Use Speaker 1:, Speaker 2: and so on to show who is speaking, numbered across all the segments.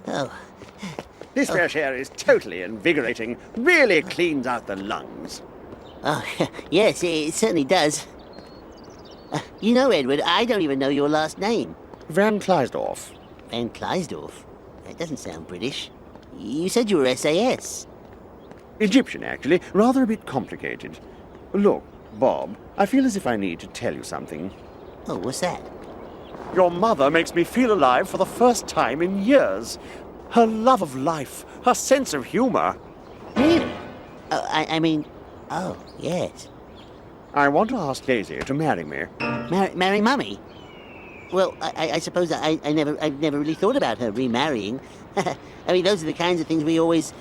Speaker 1: Oh.
Speaker 2: This fresh air is totally invigorating. Really cleans out the lungs.
Speaker 1: Oh, yes, it certainly does. You know, Edward, I don't even know your last name.
Speaker 2: Van Clydesdorff.
Speaker 1: Van Clydesdorff? That doesn't sound British. You said you were SAS.
Speaker 2: Egyptian, actually. Rather a bit complicated. Look, Bob, I feel as if I need to tell you something.
Speaker 1: Oh, what's that?
Speaker 2: Your mother makes me feel alive for the first time in years. Her love of life, her sense of humor.
Speaker 1: Really? I mean, oh, yes.
Speaker 2: I want to ask Daisy to marry me.
Speaker 1: Marry Mummy? Well, I suppose I've never really thought about her remarrying. I mean, those are the kinds of things we always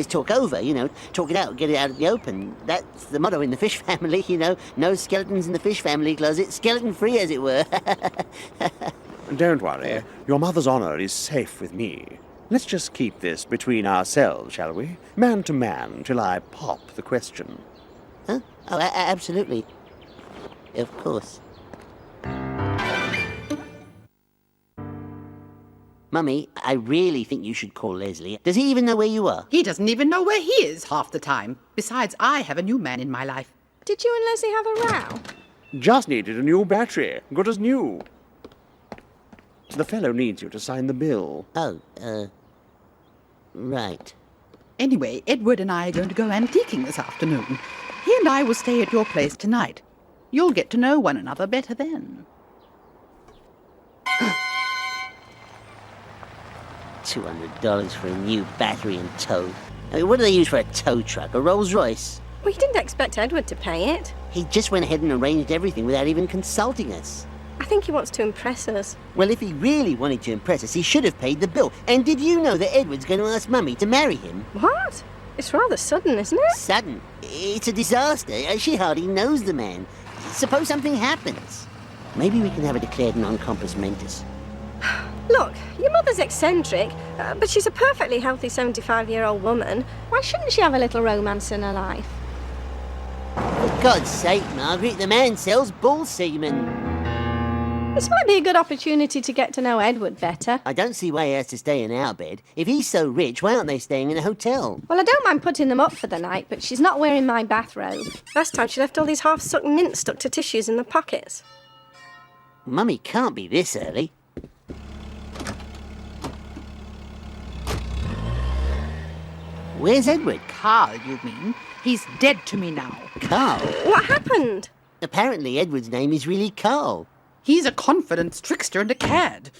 Speaker 1: talk over, you know, talk it out, get it out of the open. That's the motto in the fish family, you know, no skeletons in the fish family closet, skeleton-free, as it were.
Speaker 2: Don't worry, your mother's honor is safe with me. Let's just keep this between ourselves, shall we? Man to man, till I pop the question.
Speaker 1: Huh? Oh, absolutely. Of course. Mummy, I really think you should call Leslie. Does he even know where you are?
Speaker 3: He doesn't even know where he is half the time. Besides, I have a new man in my life.
Speaker 4: Did you and Leslie have a row?
Speaker 2: Just needed a new battery. Good as new. The fellow needs you to sign the bill.
Speaker 1: Oh, right.
Speaker 3: Anyway, Edward and I are going to go antiquing this afternoon. He and I will stay at your place tonight. You'll get to know one another better then.
Speaker 1: $200 for a new battery and tow. I mean, what do they use for a tow truck? A Rolls Royce?
Speaker 4: We didn't expect Edward to pay it.
Speaker 1: He just went ahead and arranged everything without even consulting us.
Speaker 4: I think he wants to impress us.
Speaker 1: Well, if he really wanted to impress us, he should have paid the bill. And did you know that Edward's going to ask Mummy to marry him?
Speaker 4: What? It's rather sudden, isn't it?
Speaker 1: Sudden? It's a disaster. She hardly knows the man. Suppose something happens. Maybe we can have her declared non-compos mentis.
Speaker 4: Look, your mother's eccentric, but she's a perfectly healthy 75-year-old woman. Why shouldn't she have a little romance in her life?
Speaker 1: For God's sake, Margaret, the man sells bull semen.
Speaker 4: This might be a good opportunity to get to know Edward better.
Speaker 1: I don't see why he has to stay in our bed. If he's so rich, why aren't they staying in a hotel?
Speaker 4: Well, I don't mind putting them up for the night, but she's not wearing my bathrobe. Last time she left all these half-sucked mints stuck to tissues in the pockets.
Speaker 1: Mummy can't be this early. Where's Edward?
Speaker 3: Carl, you mean? He's dead to me now.
Speaker 1: Carl?
Speaker 4: What happened?
Speaker 1: Apparently Edward's name is really Carl.
Speaker 3: He's a confidence trickster and a cad.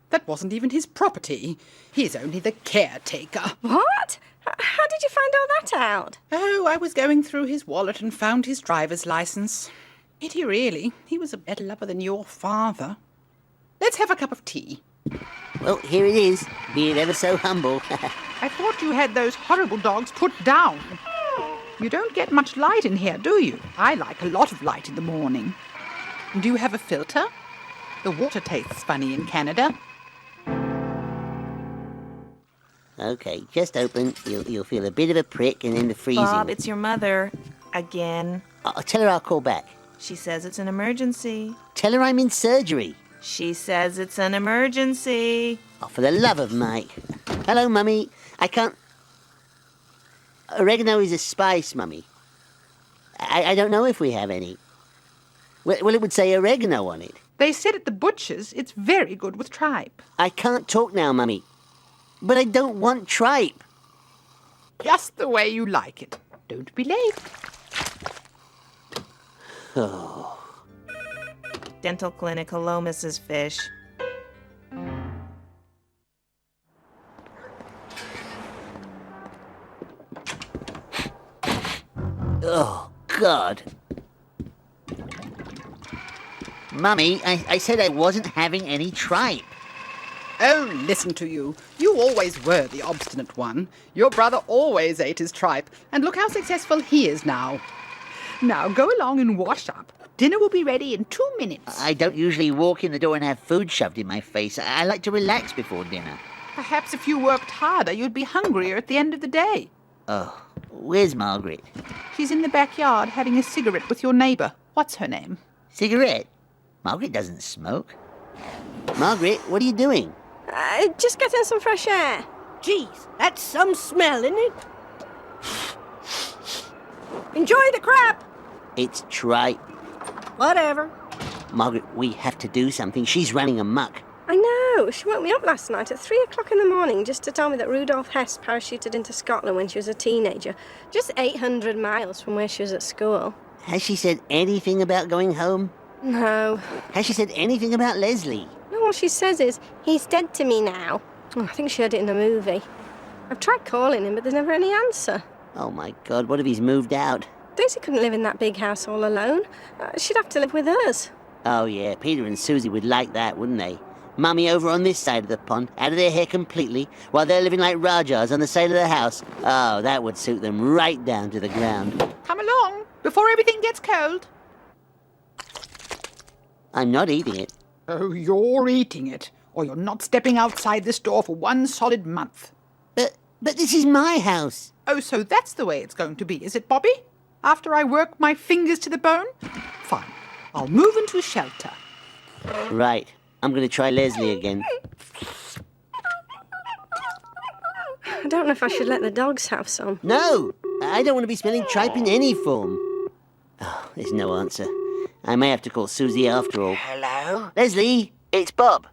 Speaker 3: That wasn't even his property. He's only the caretaker.
Speaker 4: What? How did you find all that out?
Speaker 3: Oh, I was going through his wallet and found his driver's license. Pity, really. He was a better lover than your father. Let's have a cup of tea.
Speaker 1: Well, here it is, being ever so humble.
Speaker 3: I thought you had those horrible dogs put down. You don't get much light in here, do you? I like a lot of light in the morning. Do you have a filter? The water tastes funny in Canada.
Speaker 1: Okay, just open. You'll feel a bit of a prick and then the freezing.
Speaker 5: Bob, it's your mother. Again.
Speaker 1: I'll tell her I'll call back.
Speaker 5: She says it's an emergency.
Speaker 1: Tell her I'm in surgery.
Speaker 5: She says it's an emergency.
Speaker 1: Oh, for the love of Mike. Hello, Mummy. I can't... Oregano is a spice, Mummy. I don't know if we have any. Well, it would say oregano on it.
Speaker 3: They said at the butcher's it's very good with tripe.
Speaker 1: I can't talk now, Mummy. But I don't want tripe.
Speaker 3: Just the way you like it. Don't be late.
Speaker 1: Oh.
Speaker 5: Dental clinic. Hello, Mrs. Fish.
Speaker 1: Oh, God. Mummy, I said I wasn't having any tripe.
Speaker 3: Oh, listen to you. You always were the obstinate one. Your brother always ate his tripe, and look how successful he is now. Now, go along and wash up. Dinner will be ready in 2 minutes.
Speaker 1: I don't usually walk in the door and have food shoved in my face. I like to relax before dinner.
Speaker 3: Perhaps if you worked harder, you'd be hungrier at the end of the day.
Speaker 1: Oh, where's Margaret?
Speaker 3: She's in the backyard having a cigarette with your neighbour. What's her name?
Speaker 1: Cigarette? Margaret doesn't smoke. Margaret, what are you doing?
Speaker 4: Just getting some fresh air.
Speaker 6: Geez, that's some smell, isn't it?
Speaker 4: Enjoy the crab.
Speaker 1: It's tripe.
Speaker 6: Whatever.
Speaker 1: Margaret, we have to do something. She's running amok.
Speaker 4: I know. She woke me up last night at 3 o'clock in the morning just to tell me that Rudolph Hess parachuted into Scotland when she was a teenager, just 800 miles from where she was at school.
Speaker 1: Has she said anything about going home?
Speaker 4: No.
Speaker 1: Has she said anything about Leslie?
Speaker 4: No, all she says is, he's dead to me now. Oh, I think she heard it in the movie. I've tried calling him, but there's never any answer.
Speaker 1: Oh my God, what if he's moved out?
Speaker 4: Daisy couldn't live in that big house all alone. She'd have to live with us.
Speaker 1: Oh yeah, Peter and Susie would like that, wouldn't they? Mummy over on this side of the pond, out of their hair completely, while they're living like Rajahs on the side of the house. Oh, that would suit them right down to the ground.
Speaker 3: Come along, before everything gets cold.
Speaker 1: I'm not eating it.
Speaker 3: Oh, you're eating it, or you're not stepping outside this door for 1 solid month.
Speaker 1: But this is my house.
Speaker 3: Oh, so that's the way it's going to be, is it, Bobby? After I work my fingers to the bone? Fine. I'll move into a shelter.
Speaker 1: Right. I'm going to try Leslie again.
Speaker 4: I don't know if I should let the dogs have some.
Speaker 1: No! I don't want to be smelling tripe in any form. Oh, there's no answer. I may have to call Susie after all.
Speaker 7: Hello?
Speaker 1: Leslie, it's Bob.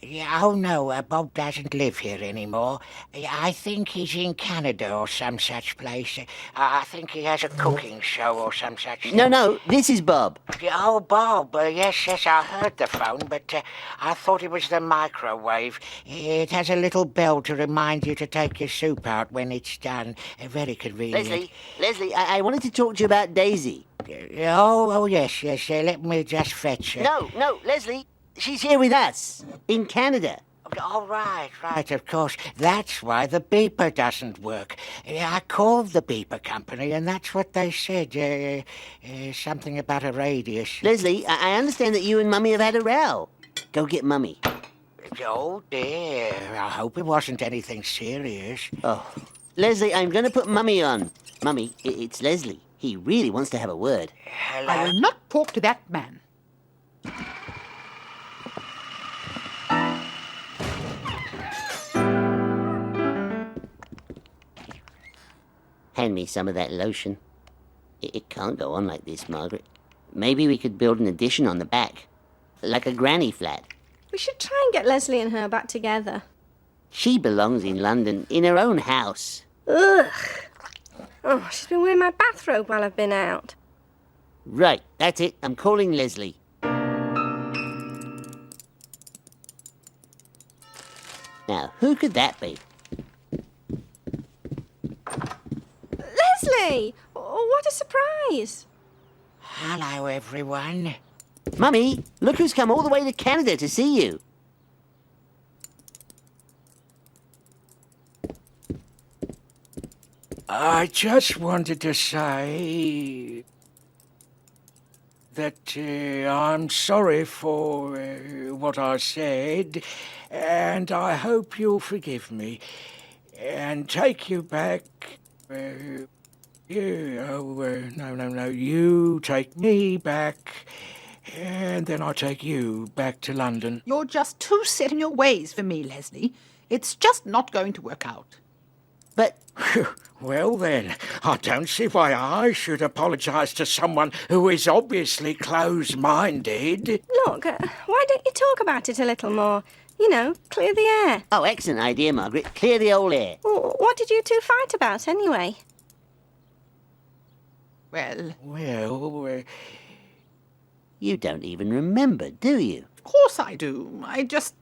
Speaker 7: Yeah, oh no, Bob doesn't live here anymore. I think he's in Canada or some such place. I think he has a cooking show or some such thing.
Speaker 1: No, this is Bob.
Speaker 7: Oh, Bob, yes, I heard the phone, but I thought it was the microwave. It has a little bell to remind you to take your soup out when it's done. Very convenient.
Speaker 1: Leslie, I wanted to talk to you about Daisy.
Speaker 7: Oh, yes, let me just fetch her.
Speaker 1: No, Leslie. She's here with us, in Canada.
Speaker 7: Oh, right, of course. That's why the beeper doesn't work. I called the beeper company, and that's what they said. Something about a radius.
Speaker 1: Leslie, I understand that you and Mummy have had a row. Go get Mummy.
Speaker 7: Oh, dear. I hope it wasn't anything serious.
Speaker 1: Oh. Leslie, I'm going to put Mummy on. Mummy, it's Leslie. He really wants to have a word.
Speaker 7: Hello?
Speaker 3: I will not talk to that man.
Speaker 1: Hand me some of that lotion. It can't go on like this, Margaret. Maybe we could build an addition on the back. Like a granny flat.
Speaker 4: We should try and get Leslie and her back together.
Speaker 1: She belongs in London, in her own house.
Speaker 4: Ugh. Oh, she's been wearing my bathrobe while I've been out.
Speaker 1: Right, that's it. I'm calling Leslie. Now, who could that be?
Speaker 4: Leslie! Oh, what a surprise!
Speaker 7: Hello, everyone.
Speaker 1: Mummy, look who's come all the way to Canada to see you.
Speaker 7: I just wanted to say that I'm sorry for what I said, and I hope you'll forgive me and take you back. No, you take me back, and then I'll take you back to London.
Speaker 3: You're just too set in your ways for me, Leslie. It's just not going to work out.
Speaker 1: But
Speaker 7: Well then, I don't see why I should apologise to someone who is obviously close-minded.
Speaker 4: Look, why don't you talk about it a little more? You know, clear the air.
Speaker 1: oh, excellent idea, Margaret. Clear the old air.
Speaker 4: Well, what did you two fight about, anyway?
Speaker 7: Well,
Speaker 1: You don't even remember, do you?
Speaker 3: Of course I do. I just...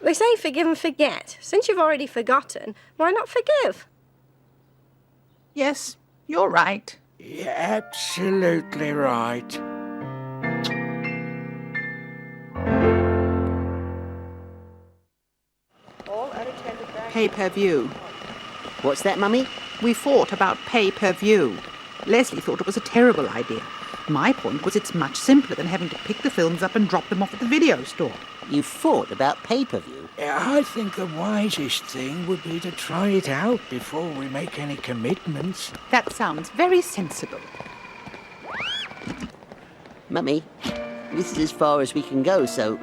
Speaker 4: They say forgive and forget. Since you've already forgotten, why not forgive?
Speaker 3: Yes, you're right.
Speaker 7: you're absolutely right.
Speaker 3: Pay-per-view.
Speaker 1: What's that, Mummy?
Speaker 3: We fought about pay-per-view. Leslie thought it was a terrible idea. My point was it's much simpler than having to pick the films up and drop them off at the video store.
Speaker 1: You fought about pay-per-view.
Speaker 7: I think the wisest thing would be to try it out before we make any commitments.
Speaker 3: That sounds very sensible.
Speaker 1: Mummy, this is as far as we can go, so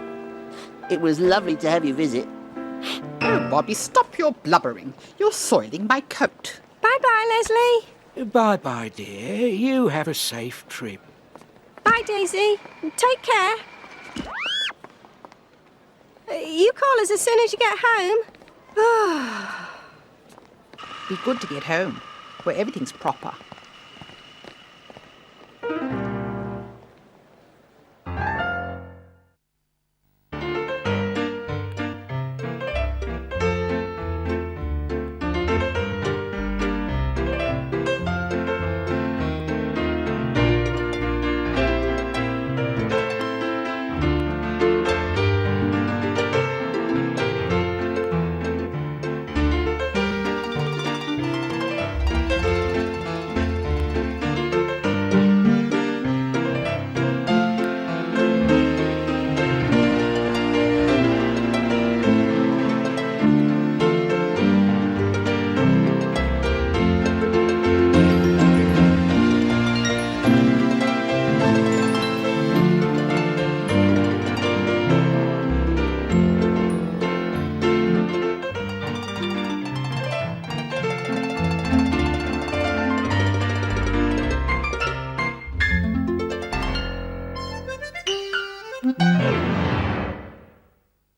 Speaker 1: it was lovely to have you visit.
Speaker 3: Oh, Bobby, stop your blubbering. You're soiling my coat.
Speaker 4: Bye-bye, Leslie.
Speaker 7: Bye-bye, dear. You have a safe trip.
Speaker 4: Bye, Daisy. Take care. You call us as soon as you get home.
Speaker 3: Be good to get home, where everything's proper.